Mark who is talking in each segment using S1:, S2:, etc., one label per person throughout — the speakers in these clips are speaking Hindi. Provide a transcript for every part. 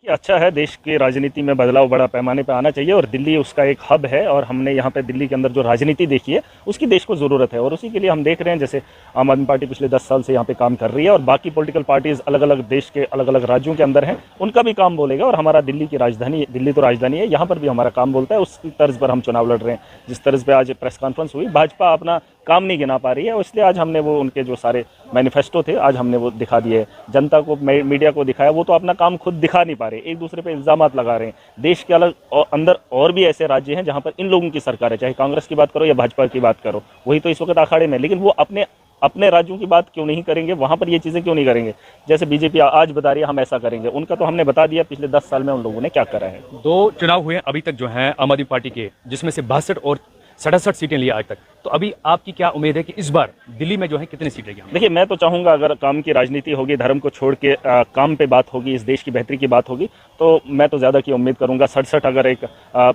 S1: कि अच्छा है, देश की राजनीति में बदलाव बड़ा पैमाने पर आना चाहिए और दिल्ली उसका एक हब है। और हमने यहाँ पे दिल्ली के अंदर जो राजनीति देखी है उसकी देश को ज़रूरत है और उसी के लिए हम देख रहे हैं जैसे आम आदमी पार्टी पिछले 10 साल से यहाँ पे काम कर रही है और बाकी पॉलिटिकल पार्टीज़ अलग अलग देश के अलग अलग राज्यों के अंदर हैं, उनका भी काम बोलेगा। और हमारा दिल्ली की राजधानी, दिल्ली तो राजधानी है, यहाँ पर भी हमारा काम बोलता है। उसकी तर्ज पर हम चुनाव लड़ रहे हैं। जिस तर्ज पर आज प्रेस कॉन्फ्रेंस हुई, भाजपा अपना काम नहीं गिना पा रही है, इसलिए आज हमने वो उनके जो सारे मैनिफेस्टो थे आज हमने वो दिखा दिए, जनता को, मीडिया को दिखाया। वो तो अपना काम खुद दिखा नहीं पा रहे, एक दूसरे पे इल्जामात लगा रहे हैं। देश के अलग और अंदर और भी ऐसे राज्य हैं जहां पर इन लोगों की सरकार है, चाहे कांग्रेस की बात करो या भाजपा की बात करो, वही तो इस वक्त अखाड़े में। लेकिन वो अपने राज्यों की बात क्यों नहीं करेंगे, वहां पर ये चीज़ें क्यों नहीं करेंगे? जैसे बीजेपी आज बता रही है हम ऐसा करेंगे, उनका तो हमने बता दिया पिछले 10 साल में उन लोगों ने क्या करा है।
S2: 2 चुनाव हुए अभी तक जो है आम आदमी पार्टी के, जिसमें से 62 और 67 सीटें ली आज तक। तो अभी आपकी क्या उम्मीद है कि इस बार दिल्ली में जो है कितनी सीटें?
S1: देखिए, मैं तो चाहूंगा अगर काम की राजनीति होगी, धर्म को छोड़ के काम पे बात होगी, इस देश की बेहतरी की बात होगी, तो मैं तो ज़्यादा की उम्मीद करूंगा। 67 अगर एक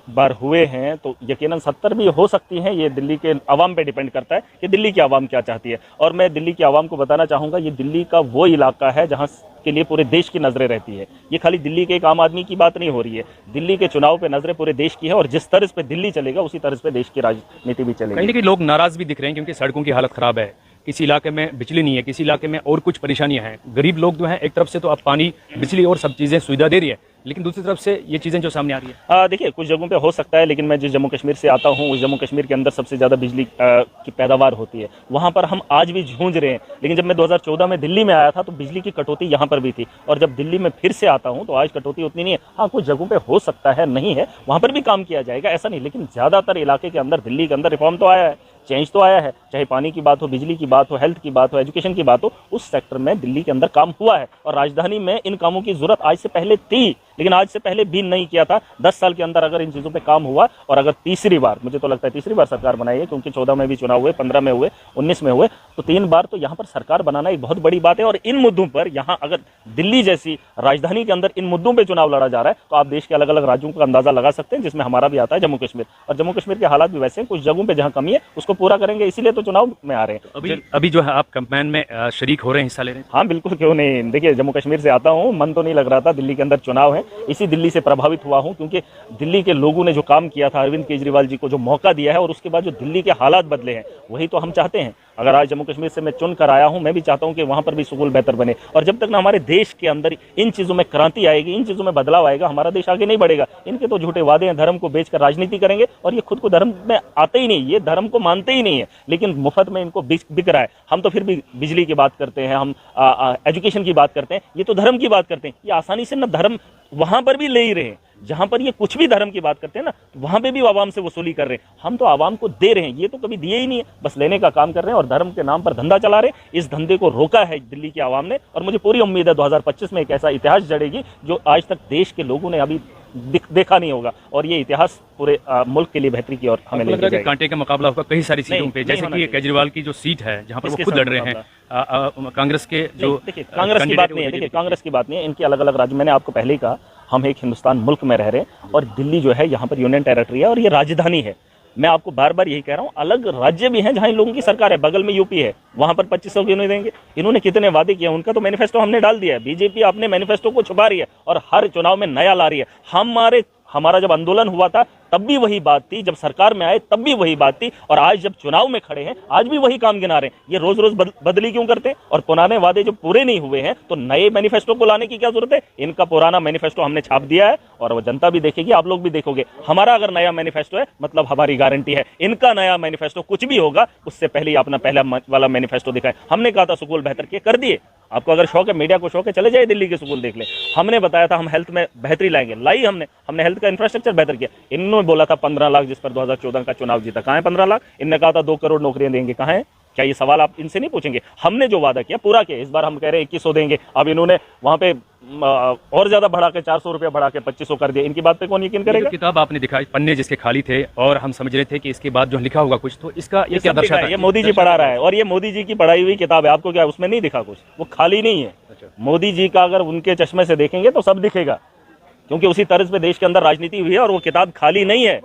S1: बार हुए हैं तो यकीनन 70 भी हो सकती हैं। ये दिल्ली के आवाम पे डिपेंड करता है कि दिल्ली की आवाम क्या चाहती है। और मैं दिल्ली की आवाम को बताना चाहूँगा, ये दिल्ली का वो इलाका है जहाँ के लिए पूरे देश की नजरें रहती है। ये खाली दिल्ली के एक आम आदमी की बात नहीं हो रही है, दिल्ली के चुनाव पे नजरें पूरे देश की है। और जिस तर्ज पे दिल्ली चलेगा उसी तर्ज पे देश की राजनीति भी चलेगी।
S2: कहीं ना कहीं लोग नाराज भी दिख रहे हैं क्योंकि सड़कों की हालत खराब है, किसी इलाके में बिजली नहीं है, किसी इलाके में और कुछ परेशानियां हैं। गरीब लोग जो हैं, एक तरफ से तो आप पानी, बिजली और सब चीजें सुविधा दे रही है, लेकिन दूसरी तरफ से ये चीजें जो सामने आ रही है।
S1: देखिए, कुछ जगहों पे हो सकता है, लेकिन मैं जिस जम्मू कश्मीर से आता हूँ उस जम्मू कश्मीर के अंदर सबसे ज़्यादा बिजली की पैदावार होती है। वहाँ पर हम आज भी जूझ रहे हैं। लेकिन जब मैं 2014 में दिल्ली में आया था तो बिजली की कटौती यहाँ पर भी थी, और जब दिल्ली में फिर से आता हूँ तो आज कटौती उतनी नहीं है। हाँ, कुछ जगहों पर हो सकता है, नहीं है, वहाँ पर भी काम किया जाएगा, ऐसा नहीं। लेकिन ज़्यादातर इलाके के अंदर, दिल्ली के अंदर रिफॉर्म तो आया है, चेंज तो आया है। चाहे पानी की बात हो, बिजली की बात हो, हेल्थ की बात हो, एजुकेशन की बात हो, उस सेक्टर में दिल्ली के अंदर काम हुआ है। और राजधानी में इन कामों की जरूरत आज से पहले थी, लेकिन आज से पहले भी नहीं किया था। 10 साल के अंदर अगर इन चीज़ों पे काम हुआ, और अगर तीसरी बार, मुझे तो लगता है तीसरी बार सरकार बनाई है, क्योंकि 14 में भी चुनाव हुए, 15 में हुए, 19 में हुए, तो 3 बार तो यहाँ पर सरकार बनाना एक बहुत बड़ी बात है। और इन मुद्दों पर यहाँ अगर दिल्ली जैसी राजधानी के अंदर इन मुद्दों पर चुनाव लड़ा जा रहा है तो आप देश के अलग अलग राज्यों का अंदाजा लगा सकते हैं, जिसमें हमारा भी आता है जम्मू कश्मीर। और जम्मू कश्मीर के हालात भी वैसे हैं, कुछ जगहों पर जहाँ कमी है उसको पूरा करेंगे, इसीलिए तो चुनाव में आ रहे हैं।
S2: अभी जो है आप कैंपेन में शरीक हो रहे हैं, हिस्सा ले रहे हैं?
S1: हाँ बिल्कुल, क्यों नहीं। देखिए, जम्मू कश्मीर से आता हूँ, मन तो नहीं लग रहा था, दिल्ली के अंदर चुनाव है, इसी दिल्ली से प्रभावित हुआ हूँ, क्योंकि दिल्ली के लोगों ने जो काम किया था, अरविंद केजरीवाल जी को जो मौका दिया है, और उसके बाद जो दिल्ली के हालात बदले हैं, वही तो हम चाहते हैं। अगर आज जम्मू कश्मीर से मैं चुन कर आया हूँ, मैं भी चाहता हूँ कि वहाँ पर भी स्कूल बेहतर बने। और जब तक ना हमारे देश के अंदर इन चीज़ों में क्रांति आएगी, इन चीज़ों में बदलाव आएगा, हमारा देश आगे नहीं बढ़ेगा। इनके तो झूठे वादे हैं, धर्म को बेचकर राजनीति करेंगे, और ये खुद को धर्म में आते ही नहीं, ये धर्म को मानते ही नहीं है, लेकिन मुफ्त में इनको बिक रहा है। हम तो फिर भी बिजली की बात करते हैं, हम एजुकेशन की बात करते हैं, ये तो धर्म की बात करते हैं। ये आसानी से ना धर्म वहां पर भी ले ही रहे हैं, जहां पर ये कुछ भी धर्म की बात करते हैं ना, वहां पे भी आवाम से वसूली कर रहे हैं। हम तो आवाम को दे रहे हैं, ये तो कभी दिए ही नहीं है, बस लेने का काम कर रहे हैं और धर्म के नाम पर धंधा चला रहे हैं। इस धंधे को रोका है दिल्ली की आवाम ने, और मुझे पूरी उम्मीद है 2025 में एक ऐसा इतिहास जड़ेगी जो आज तक देश के लोगों ने अभी देखा नहीं होगा, और ये इतिहास पूरे मुल्क के लिए बेहतरी की और हमें
S2: लग रहा है कि कांटे का मुकाबला होगा कई सारी सीटों पे, जैसे कि केजरीवाल की जो सीट है जहां पर वो खुद लड़ रहे हैं, कांग्रेस के जो,
S1: देखिए कांग्रेस की बात नहीं है, देखिए कांग्रेस की बात नहीं है, इनकी अलग अलग राज्य, मैंने आपको पहले ही कहा हम एक हिंदुस्तान मुल्क में रह रहे हैं, और दिल्ली जो है यहाँ पर यूनियन टेरिटरी है और ये राजधानी है। मैं आपको बार बार यही कह रहा हूँ, अलग राज्य भी हैं जहां इन लोगों की सरकार है, बगल में यूपी है, वहां पर 2500 क्यों नहीं देंगे? इन्होंने कितने वादे किए, उनका तो मैनिफेस्टो हमने डाल दिया है। बीजेपी अपने मैनिफेस्टो को छुपा रही है और हर चुनाव में नया ला रही है। हमारा जब आंदोलन हुआ था तब भी वही बात थी, जब सरकार में आए तब भी वही बात थी, और आज जब चुनाव में खड़े हैं आज भी वही काम गिना रहे हैं। ये रोज रोज बदली क्यों करते हैं? और पुराने वादे जो पूरे नहीं हुए हैं तो नए मैनिफेस्टो को लाने की क्या जरूरत है? इनका पुराना मैनिफेस्टो हमने छाप दिया है और वो जनता भी देखेगी, आप लोग भी देखोगे। हमारा अगर नया मैनिफेस्टो है मतलब हमारी गारंटी है, इनका नया मैनिफेस्टो कुछ भी होगा उससे पहले ही अपना पहला वाला मैनिफेस्टो दिखाए। हमने कहा था स्कूल बेहतर किए, कर दिए। आपको अगर शौक है, मीडिया को शौक है, चले जाए दिल्ली के स्कूल देख ले। हमने बताया था हम हेल्थ में बेहतरी लाएंगे, लाई हमने हेल्थ का इंफ्रास्ट्रक्चर बेहतर किया। इन्होंने बोला था 15 लाख, जिस पर 2014 का चुनाव जीता, कहाँ है 15 लाख? इनने कहा था 2 करोड़ नौकरियां देंगे, कहाँ है? क्या ये सवाल आप इनसे नहीं पूछेंगे? हमने जो वादा किया पूरा किया। इस बार हम कह रहे हैं 2100 देंगे, अब इन्होंने वहां पे और ज्यादा बढ़ा के 400 रुपया बढ़ा के 2500 कर दिया। इनकी बात पे कौन यकीन करेगा?
S2: किताब आपने दिखाई, पन्ने जिसके खाली थे, और हम समझ रहे थे कि इसके बाद जो लिखा होगा कुछ, तो इसका ये क्या दर्शाता है?
S1: ये मोदी जी पढ़ा रहा है, और ये मोदी जी की पढ़ाई हुई किताब है। आपको क्या उसमें नहीं दिखा कुछ? वो खाली नहीं है। मोदी जी का अगर उनके चश्मे से देखेंगे तो सब दिखेगा, क्योंकि उसी तर्ज पे देश के अंदर राजनीति हुई है, और वो किताब खाली नहीं है।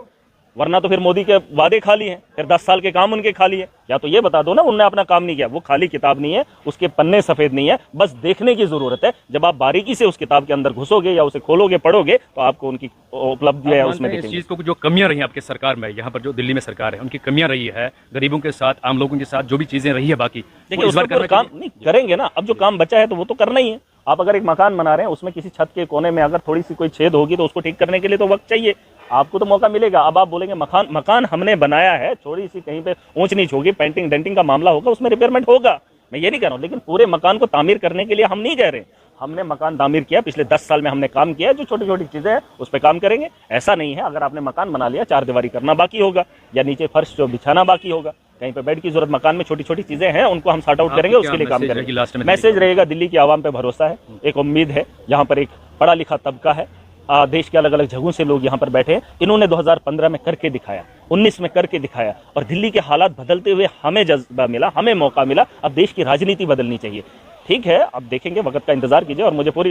S1: वरना तो फिर मोदी के वादे खाली हैं, फिर 10 साल के काम उनके खाली है। या तो ये बता दो ना उन्होंने अपना काम नहीं किया, वो खाली किताब नहीं है, उसके पन्ने सफेद नहीं है, बस देखने की जरूरत है। जब आप बारीकी से उस किताब के अंदर घुसोगे या उसे खोलोगे पढ़ोगे तो आपको उनकी उपलब्धियां उसमें
S2: इस
S1: दिखेंगी।
S2: चीज को जो कमियां रही हैं आपके सरकार में, यहाँ पर जो दिल्ली में सरकार है उनकी कमियां रही है, गरीबों के साथ, आम लोगों के साथ जो भी चीजें रही है बाकी,
S1: देखिए उस पर काम नहीं करेंगे ना, अब जो काम बचा है तो वो तो करना ही है। आप अगर एक मकान बना रहे हैं, उसमें किसी छत के कोने में अगर थोड़ी सी कोई छेद होगी तो उसको ठीक करने के लिए तो वक्त चाहिए, आपको तो मौका मिलेगा। अब आप बोलेंगे मकान हमने बनाया है, थोड़ी सी कहीं पे ऊंच नीच होगी, पेंटिंग डेंटिंग का मामला होगा, उसमें रिपेयरमेंट होगा, मैं ये नहीं कह रहा हूँ, लेकिन पूरे मकान को तामीर करने के लिए हम नहीं कह रहे। हमने मकान तामीर किया, पिछले 10 साल में हमने काम किया, जो छोटी छोटी चीजें हैं उस पर काम करेंगे। ऐसा नहीं है अगर आपने मकान बना लिया, 4 दीवारी करना बाकी होगा या नीचे फर्श जो बिछाना बाकी होगा, कहीं पे बेड की जरूरत, मकान में छोटी छोटी चीजें हैं उनको हम सॉर्ट आउट करेंगे, उसके लिए काम करेंगे। मैसेज रहेगा, दिल्ली की आवाम पे भरोसा है, एक उम्मीद है, यहाँ पर एक पढ़ा लिखा तबका है, देश के अलग अलग जगहों से लोग यहाँ पर बैठे हैं। इन्होंने 2015 में करके दिखाया, 19 में करके दिखाया, और दिल्ली के हालात बदलते हुए हमें जज्बा मिला, हमें मौका मिला। अब देश की राजनीति बदलनी चाहिए। ठीक है, अब देखेंगे, वक्त का इंतजार कीजिए और मुझे पूरी